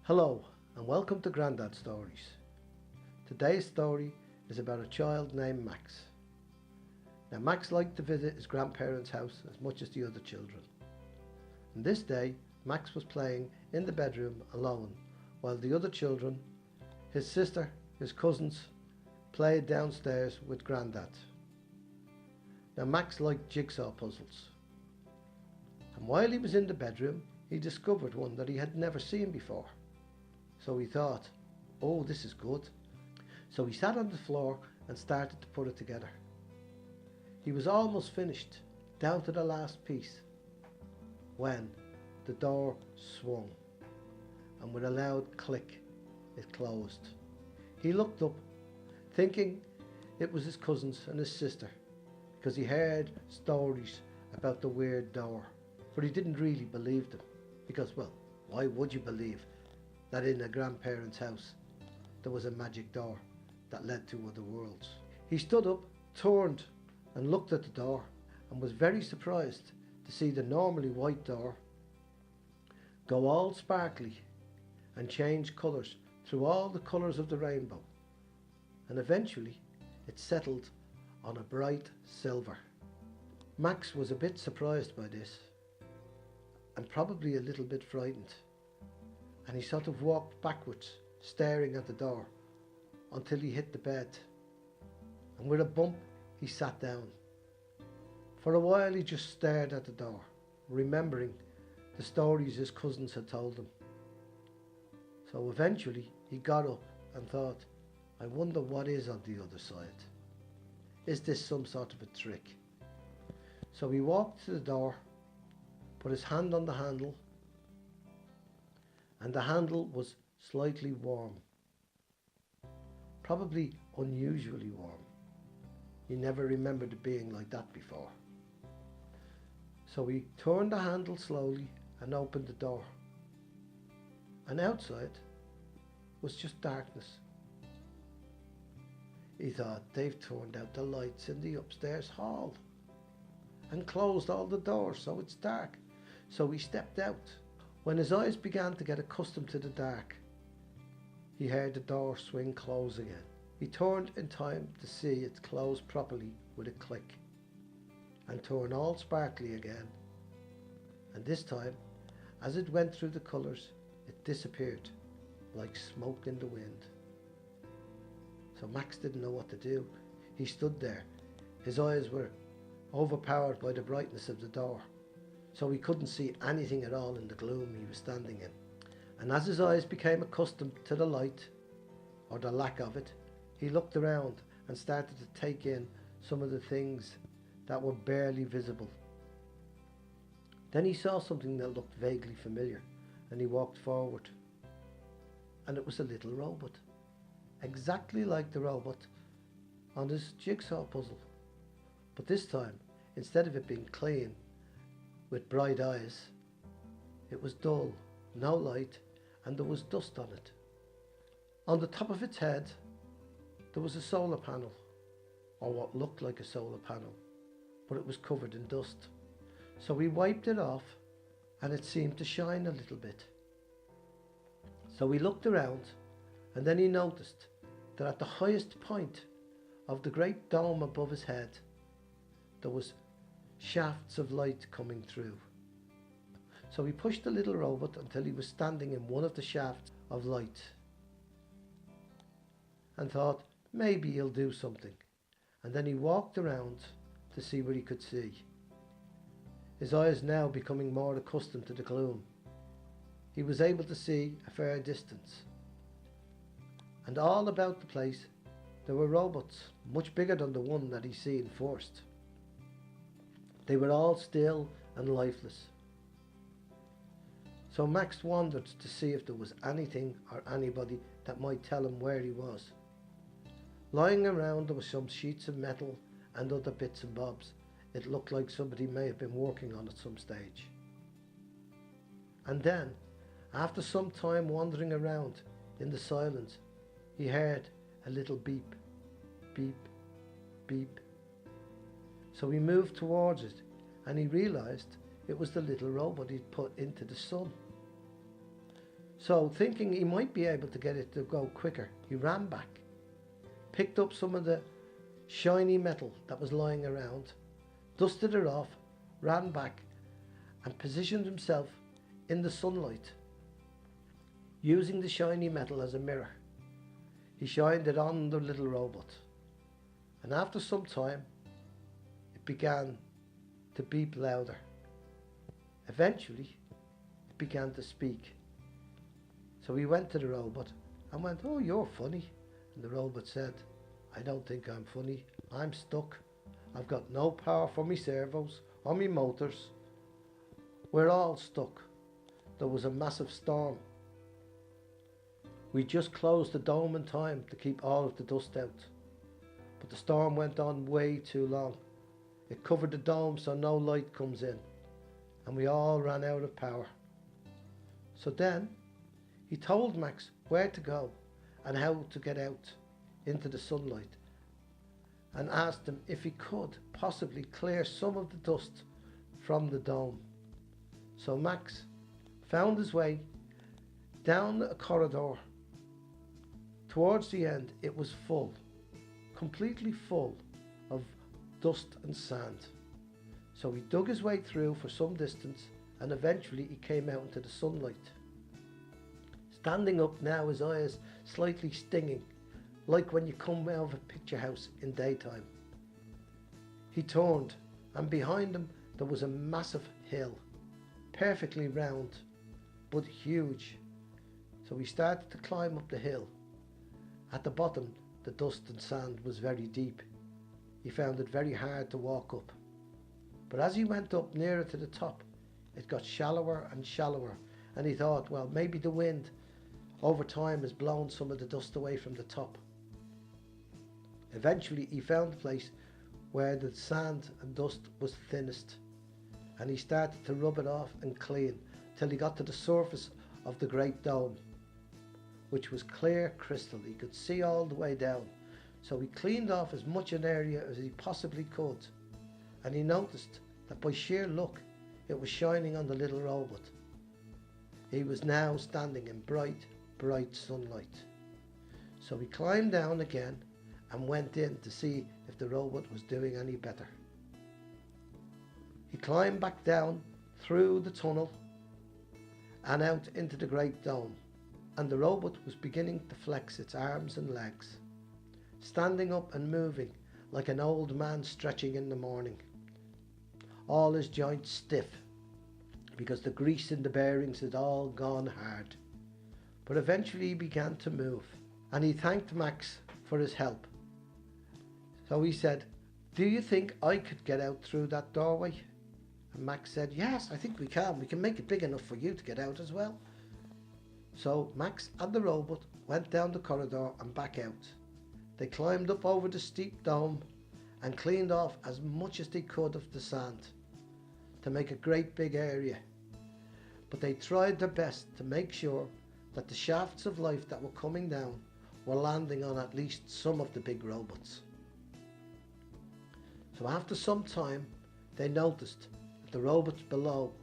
Hello and welcome to Grandad Stories. Today's story is about a child named Max. Now Max liked to visit his grandparents' house as much as the other children. And this day Max was playing in the bedroom alone while the other children, his sister, his cousins, played downstairs with Grandad. Now Max liked jigsaw puzzles. And while he was in the bedroom he discovered one that he had never seen before. So he thought, oh, this is good. So he sat on the floor and started to put it together. He was almost finished, down to the last piece, when the door swung and with a loud click it closed. He looked up, thinking it was his cousins and his sister, because he heard stories about the weird door, but he didn't really believe them, because, well, why would you believe that in a grandparent's house there was a magic door that led to other worlds? He stood up, turned and looked at the door and was very surprised to see the normally white door go all sparkly and change colours through all the colours of the rainbow, and eventually it settled on a bright silver. Max was a bit surprised by this and probably a little bit frightened, and he sort of walked backwards, staring at the door, until he hit the bed. And with a bump, he sat down. For a while he just stared at the door, remembering the stories his cousins had told him. So eventually he got up and thought, I wonder what is on the other side. Is this some sort of a trick? So he walked to the door, put his hand on the handle, and the handle was slightly warm, probably unusually warm. He never remembered it being like that before. So he turned the handle slowly and opened the door, and outside was just darkness. He thought, they've turned out the lights in the upstairs hall and closed all the doors so it's dark. So he stepped out. When his eyes began to get accustomed to the dark, he heard the door swing close again. He turned in time to see it close properly with a click and turn all sparkly again. And this time, as it went through the colours, it disappeared like smoke in the wind. So Max didn't know what to do. He stood there. His eyes were overpowered by the brightness of the door, so he couldn't see anything at all in the gloom he was standing in. And as his eyes became accustomed to the light, or the lack of it, he looked around and started to take in some of the things that were barely visible. Then he saw something that looked vaguely familiar, and he walked forward. And it was a little robot, exactly like the robot on his jigsaw puzzle. But this time, instead of it being clean, with bright eyes, it was dull, no light, and there was dust on it. On the top of its head, there was a solar panel, or what looked like a solar panel, but it was covered in dust. So he wiped it off, and it seemed to shine a little bit. So he looked around, and then he noticed that at the highest point of the great dome above his head, there was shafts of light coming through. So he pushed the little robot until he was standing in one of the shafts of light and thought, maybe he'll do something. And then he walked around to see what he could see. His eyes now becoming more accustomed to the gloom, he was able to see a fair distance. And all about the place there were robots, much bigger than the one that he seen first. They were all still and lifeless. So Max wandered to see if there was anything or anybody that might tell him where he was. Lying around there were some sheets of metal and other bits and bobs. It looked like somebody may have been working on it some stage. And then, after some time wandering around in the silence, he heard a little beep, beep, beep. So he moved towards it and he realised it was the little robot he'd put into the sun. So thinking he might be able to get it to go quicker, he ran back, picked up some of the shiny metal that was lying around, dusted it off, ran back and positioned himself in the sunlight, using the shiny metal as a mirror. He shined it on the little robot, and after some time it began to beep louder. Eventually it began to speak. So he went to the robot and went, "Oh, you're funny." And the robot said, "I don't think I'm funny. I'm stuck. I've got no power for me servos or me motors. We're all stuck. There was a massive storm. We just closed the dome in time to keep all of the dust out. But the storm went on way too long. It covered the dome so no light comes in. And we all ran out of power." So then he told Max where to go and how to get out into the sunlight, and asked him if he could possibly clear some of the dust from the dome. So Max found his way down a corridor. Towards the end it was full, completely full of dust and sand. So he dug his way through for some distance, and eventually he came out into the sunlight. Standing up now, his eyes slightly stinging, like when you come out of a picture house in daytime. He turned, and behind him there was a massive hill, perfectly round, but huge. So he started to climb up the hill. At the bottom, the dust and sand was very deep. He found it very hard to walk up. But as he went up nearer to the top, it got shallower and shallower, and he thought, well, maybe the wind over time has blown some of the dust away from the top. Eventually he found a place where the sand and dust was thinnest, and he started to rub it off and clean till he got to the surface of the great dome, which was clear crystal. He could see all the way down. So he cleaned off as much an area as he possibly could, and he noticed that by sheer luck it was shining on the little robot. He was now standing in bright sunlight. So he climbed down again and went in to see if the robot was doing any better. He climbed back down through the tunnel and out into the great dome, and the robot was beginning to flex its arms and legs, standing up and moving like an old man stretching in the morning, all his joints stiff because the grease in the bearings had all gone hard. But eventually he began to move, and he thanked Max for his help. So he said, "Do you think I could get out through that doorway?" And Max said, "Yes, I think we can. We can make it big enough for you to get out as well." So Max and the robot went down the corridor and back out. They climbed up over the steep dome and cleaned off as much as they could of the sand to make a great big area. But they tried their best to make sure that the shafts of life that were coming down were landing on at least some of the big robots. So after some time, they noticed that the robots below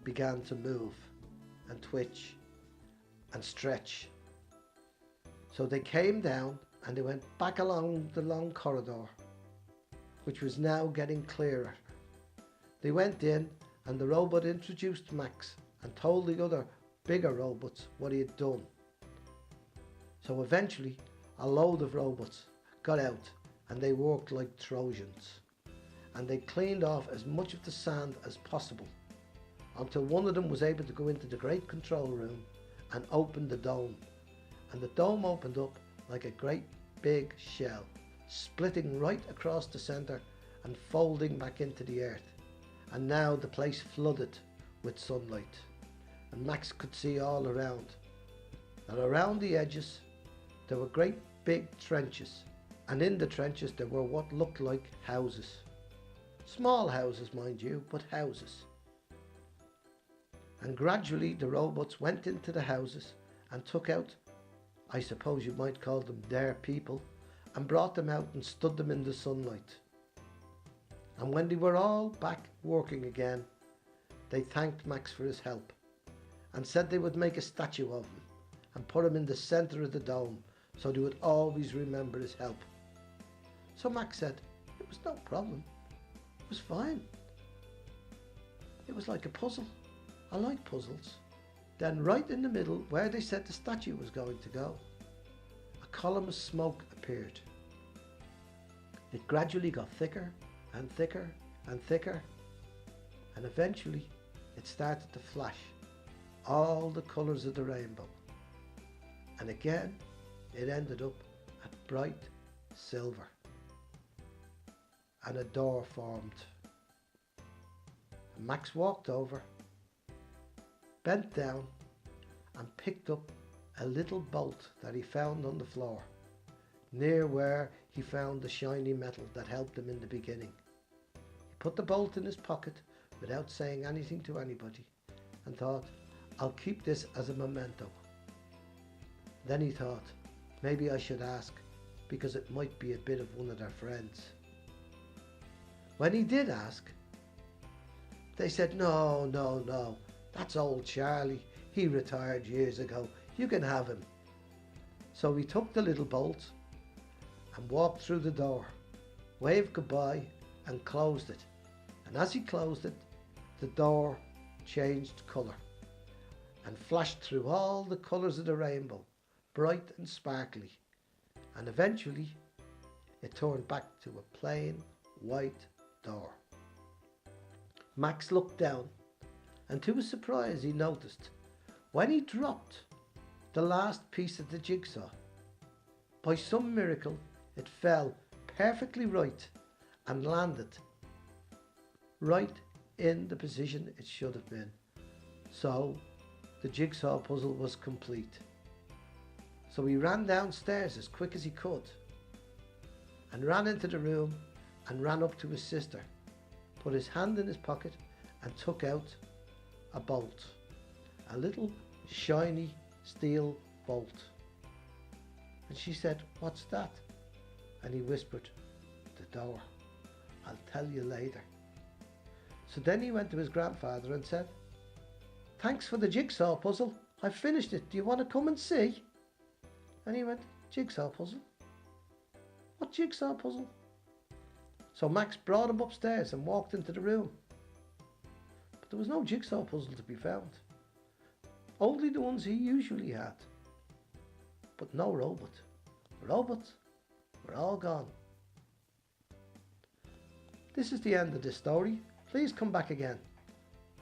began to move and twitch and stretch. So they came down and they went back along the long corridor, which was now getting clearer. They went in, and the robot introduced Max and told the other bigger robots what he had done. So eventually a load of robots got out, and they worked like Trojans, and they cleaned off as much of the sand as possible until one of them was able to go into the great control room and open the dome. And the dome opened up like a great big shell, splitting right across the center and folding back into the earth. And now the place flooded with sunlight, and Max could see all around. And around the edges there were great big trenches, and in the trenches there were what looked like houses. Small houses, mind you, but houses. And gradually the robots went into the houses and took out, I suppose you might call them their people, and brought them out and stood them in the sunlight. And when they were all back working again, they thanked Max for his help and said they would make a statue of him and put him in the centre of the dome so they would always remember his help. So Max said it was no problem. It was fine. It was like a puzzle. I like puzzles. Then right in the middle, where they said the statue was going to go, a column of smoke appeared. It gradually got thicker and thicker and thicker, and eventually it started to flash all the colours of the rainbow. And again, it ended up at bright silver. And a door formed. And Max walked over, bent down, and picked up a little bolt that he found on the floor, near where he found the shiny metal that helped him in the beginning. He put the bolt in his pocket without saying anything to anybody and thought, I'll keep this as a memento. Then he thought, maybe I should ask, because it might be a bit of one of their friends. When he did ask, they said, no, that's old Charlie. He retired years ago. You can have him. So he took the little bolt and walked through the door, waved goodbye and closed it. And as he closed it, the door changed colour and flashed through all the colours of the rainbow, bright and sparkly. And eventually it turned back to a plain white door. Max looked down, and to his surprise he noticed, when he dropped the last piece of the jigsaw, by some miracle it fell perfectly right and landed right in the position it should have been. So the jigsaw puzzle was complete. So he ran downstairs as quick as he could and ran into the room and ran up to his sister, put his hand in his pocket and took out a bolt, a little shiny steel bolt. And she said, "What's that?" And he whispered, "The door. I'll tell you later." So then he went to his grandfather and said, "Thanks for the jigsaw puzzle. I've finished it. Do you want to come and see?" And he went, "Jigsaw puzzle? What jigsaw puzzle?" So Max brought him upstairs and walked into the room. But there was no jigsaw puzzle to be found. Only the ones he usually had. But no robot. Robots were all gone. This is the end of this story. Please come back again.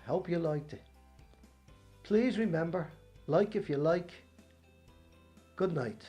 I hope you liked it. Please remember, like if you like. Good night.